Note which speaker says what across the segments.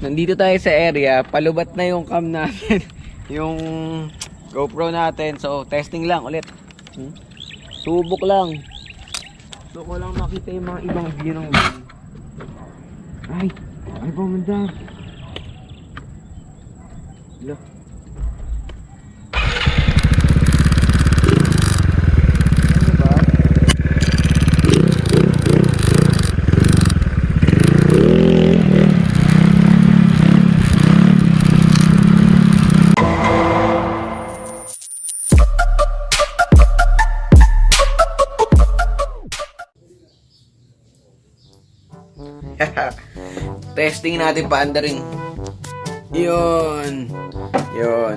Speaker 1: Nandito tayo sa area, palubat na yung cam natin. Yung GoPro natin. So, testing lang ulit. Subok lang. So, ko lang makita yung mga ibang view ng van. Ay bumanda. Hello. Testing natin paandarin. Yun,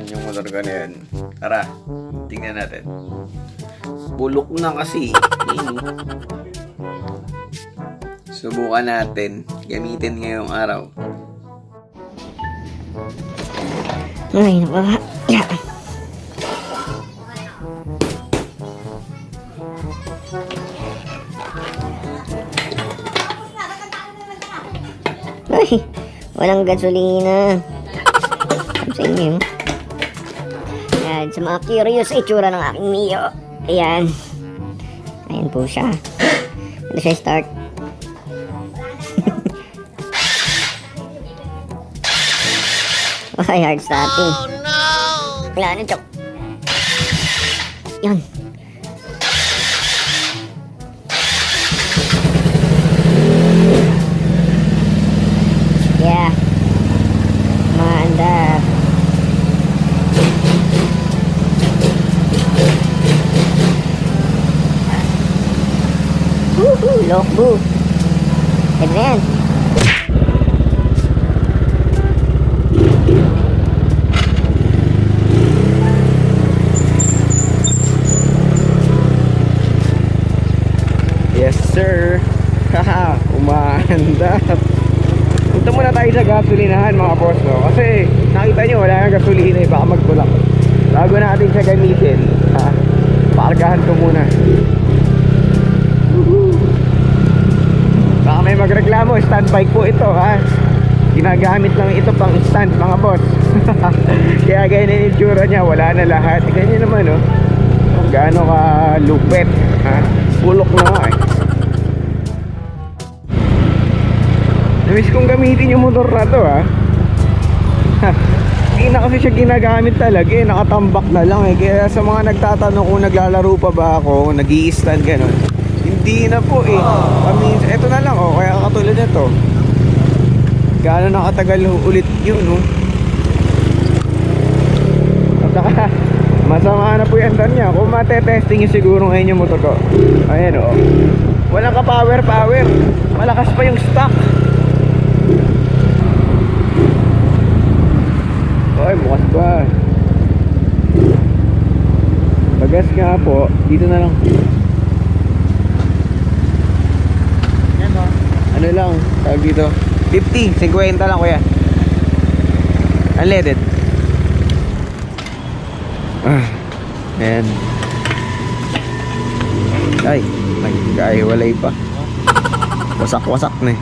Speaker 1: yung motor ko na yun. Tara, tingnan natin. Bulok na kasi. Subukan natin. Gamitin ngayong araw.
Speaker 2: Ay, nabaha. Ay, walang gasolina. Sa inyo. Ayan, sa mga curious, itsura ng aking Mio. Ayan. Ayan po siya. Ano siya start? Ay, hard starting. Oh no! Wala na, Chok. Yan. Yeah. Maandar. Woohoo! Lokbo. Pwede na yan.
Speaker 1: Yes sir. Haha, umaandar. Punta muna tayo sa gasolinahan mga boss, no? Kasi nakita nyo wala nang gasolina eh, baka magtulak. Bago natin siya gamitin, paargahan ko muna. Baka may magreklamo, stand bike po ito ha. Ginagamit lang ito pang stand mga boss. Kaya ganyan yung itsura niya, wala na lahat. Ganyan naman no, kung gaano ka lupet ha? Bulok na nga eh. Namiss kong gamitin yung motor na to ha. Hindi na kasi siya ginagamit talaga eh. Nakatambak na lang eh. Kaya sa mga nagtatanong kung naglalaro pa ba ako, nag-i-stand gano'n, hindi na po eh. Ito na lang oh. Kaya katulad nito, gaano nakatagal ulit yun no? At saka masama na po yung dan niya. Kung matetesting nyo siguro ngayon yung motor ko, ayan oh, walang ka power. Malakas pa yung stock. Ay, bukas ba? Bagas nga po, dito na lang. Ano lang, tawag dito 50, 50 lang kuya. Unleaded. Ayan. Ay, nagkahiwalay pa. Wasak na eh.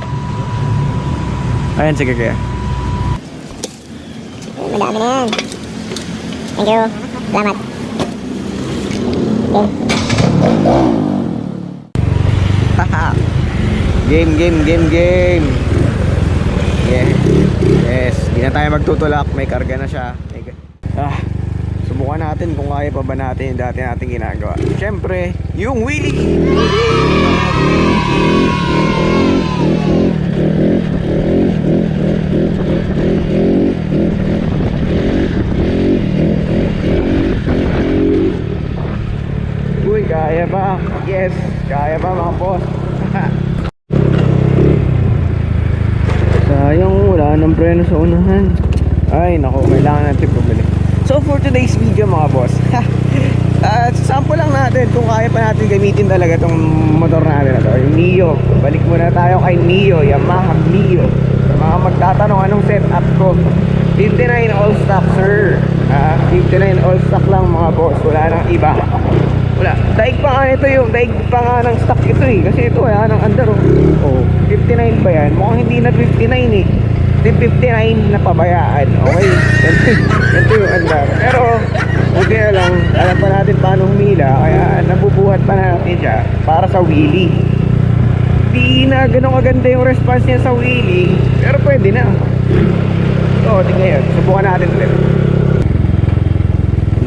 Speaker 1: Ayan, sige kaya.
Speaker 2: Madami na yan. Thank you. Salamat.
Speaker 1: Haha. Game. Yeah. Yes. Hindi na tayo magtutulak. May karga na siya. Subukan natin kung kaya pa ba natin yung dati nating ginagawa. Siyempre, yung wheelie. Uy, kaya ba? Yes, kaya ba mga boss? Sayang, wala nang preno sa unahan. Ay, naku, kailangan natin bumili. So for today's video mga boss, sample lang natin kung kaya pa natin gamitin talaga itong motor natin na to, yung Mio. Balik muna tayo kay Mio, Yamaha Mio. Sa mga magtatanong anong setup ko, 59 all stock sir. 59 all stock lang mga boss, wala nang iba. Wala, daig pa nga ito yung, daig pa nga ng stock ito eh. Kasi ito wala nang under oh. 59 ba yan? Mukhang hindi na 59 eh. Team 59 na pabayaan. Okay? Ito yung andar. Pero, buti na lang, alam pa natin paano humila, kaya nabubuhat pa natin siya para sa wheelie. Di na ganun kaganda yung response niya sa wheelie, pero pwede na. So, tingnan yun. Subukan natin ulit.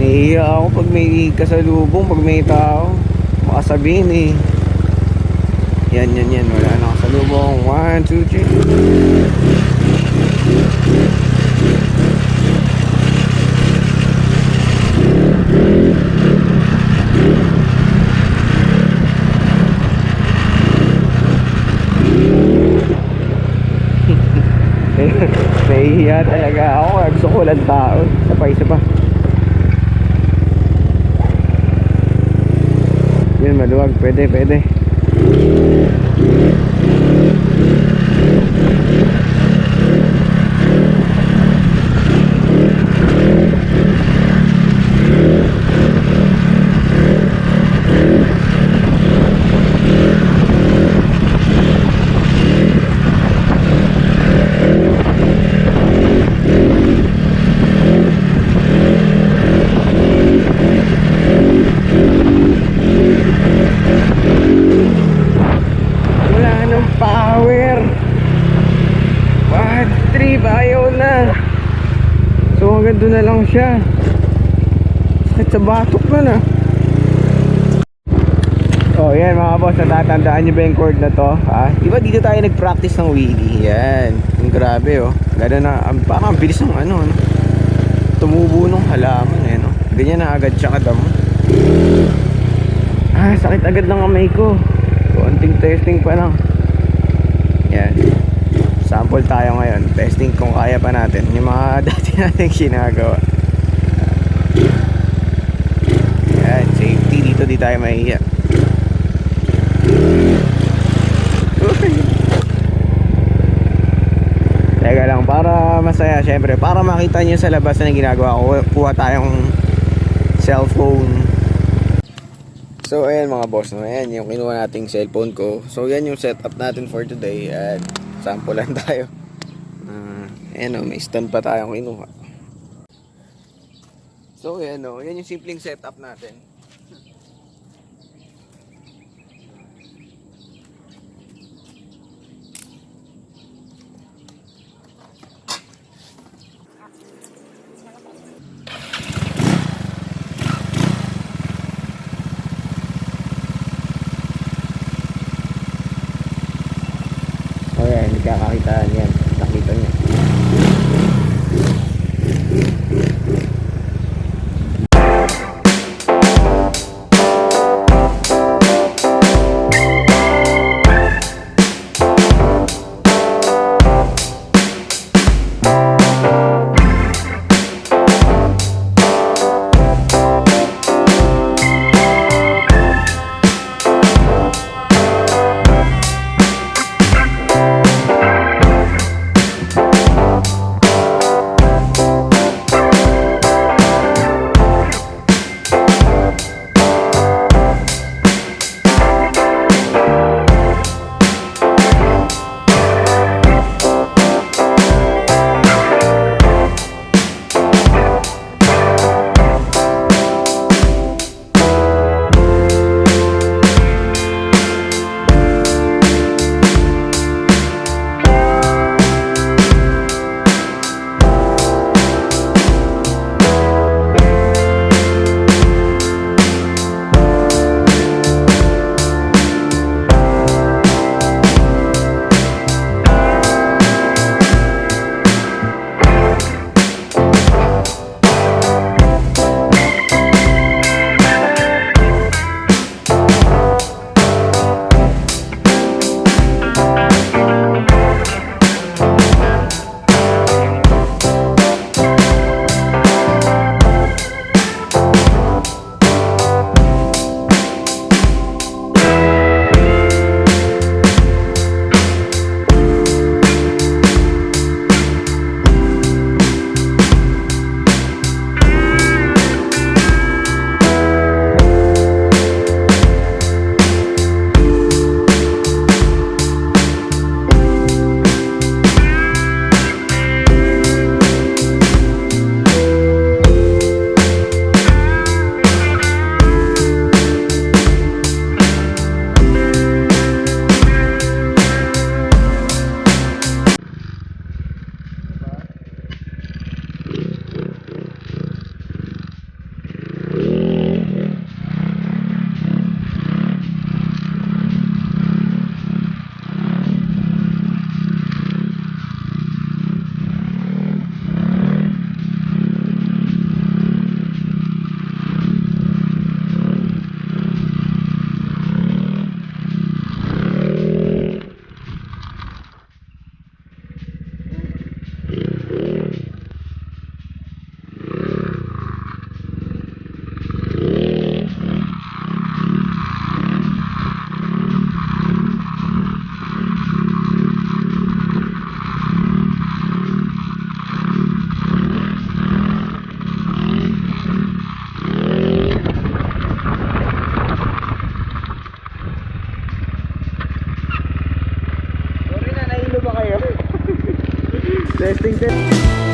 Speaker 1: Nahihiya ako pag may kasalubong, pag may tao. Makasabihin eh. Yan. Wala na kasalubong. 1, 2, 3. Nahihiya talaga ako. Gusto ko lang tao. Isa pa. Yun, maluwag. Pwede. Wala nang power. Bad trip, ayaw na. So hanggang doon na lang siya. Sakit sa batok na. Oh yan mga boss, natatandaan nyo ba yung chord na to? Diba dito tayo nag-practice ng wheelie? Yan, yung grabe oh. Gano'n na, parang ang bilis ng ano. Tumubo nung halaman eh no? Ganyan na agad siya kadamo. Sakit agad ng kamay ko. Konting testing pa lang. Yan. Sample tayo ngayon. Testing kung kaya pa natin yung mga dati nating ginagawa. Yan, safety dito, di tayo mahihiya. Teka lang, para masaya syempre, para makita nyo sa labas na ginagawa ko, kuha tayong cellphone. So ayan mga boss, no? Ayan yung kinuha nating cellphone ko. So yan yung setup natin for today. At sample lang tayo. Ayan o, may stand pa tayong kinuha. So ayan o, yan yung simpleng setup natin. Ayan, nagkakakitaan yan. Nakita niya. Testing test.